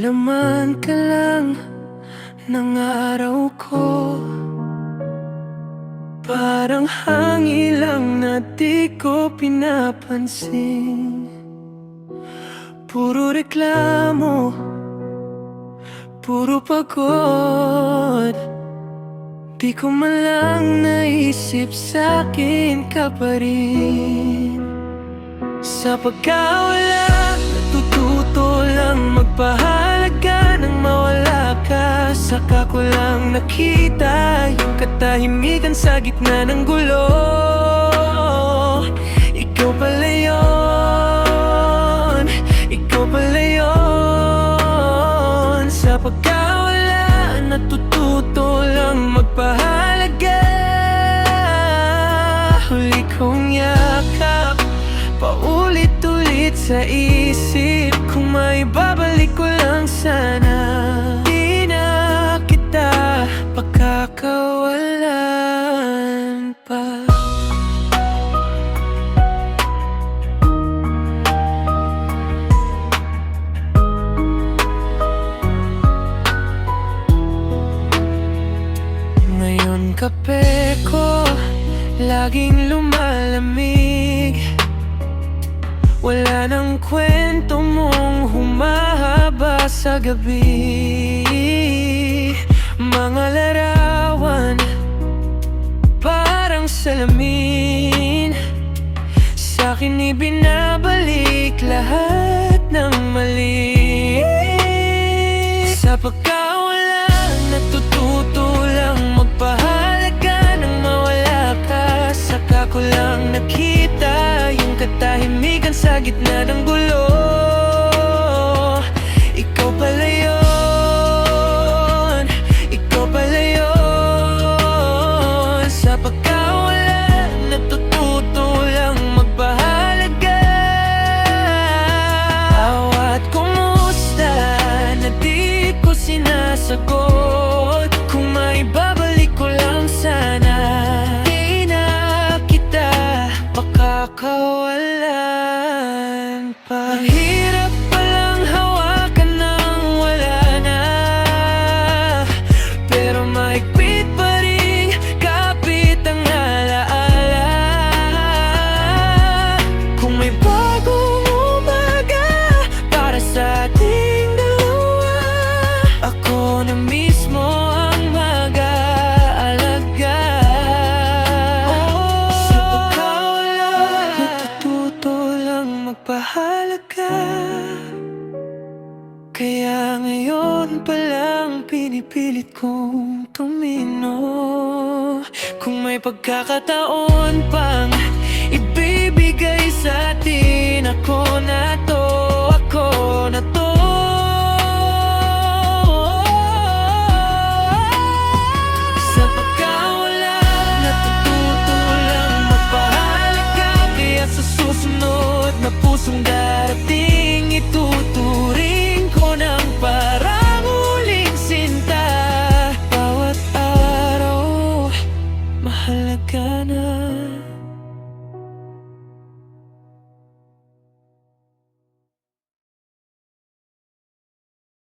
laman ka lang ng araw ko. Parang hangin lang na di ko pinapansin. Puro reklamo, puro pagod. Di ko man lang naisip sa'kin ka pa rin. Sa pagkawala, natututo lang magpahalaga nang mawala ka. Saka ko lang nakita yung katahimikan sa gitna ng gulo. Ikaw pala yun, ikaw pala yun. Sa pagkawala, natututo lang magpahalaga. Huli kong yakap, paulit-ulit sa isip. Kung may babalik ko lang sana, di na kita pagkakawalan pa. Ngayon kape ko laging lumalamig. Wala nang kwento mong humahaba sa gabi. Mga larawan, parang salamin. Sa'kin ibinabalik lahat ng mali. Sa pagkawala, natututo lang magpahalaga nang mawala ka. Saka ko lang nakita yung katahimikan sa gitna ng gulo. Ikaw pala yun, ikaw pala yun. Sa pagkawala, natututo lang magpahalaga. Bawat kumusta na di ko sinasagot. Kung may babalik ko lang sana, di na kita makakawalan pa. Mahirap palang hawakan nang wala na, pero mahigpit pa rin kapit ang alaala. Kung may bagong umaga para sa ating dalawa, ako na mismo ang mag-aalaga. Sa pagkawala, natututo lang magpahalaga. Kaya ngayon palang pinipilit kong tumino. Kung may pagkakataon pang ibibigay sa atin, ako na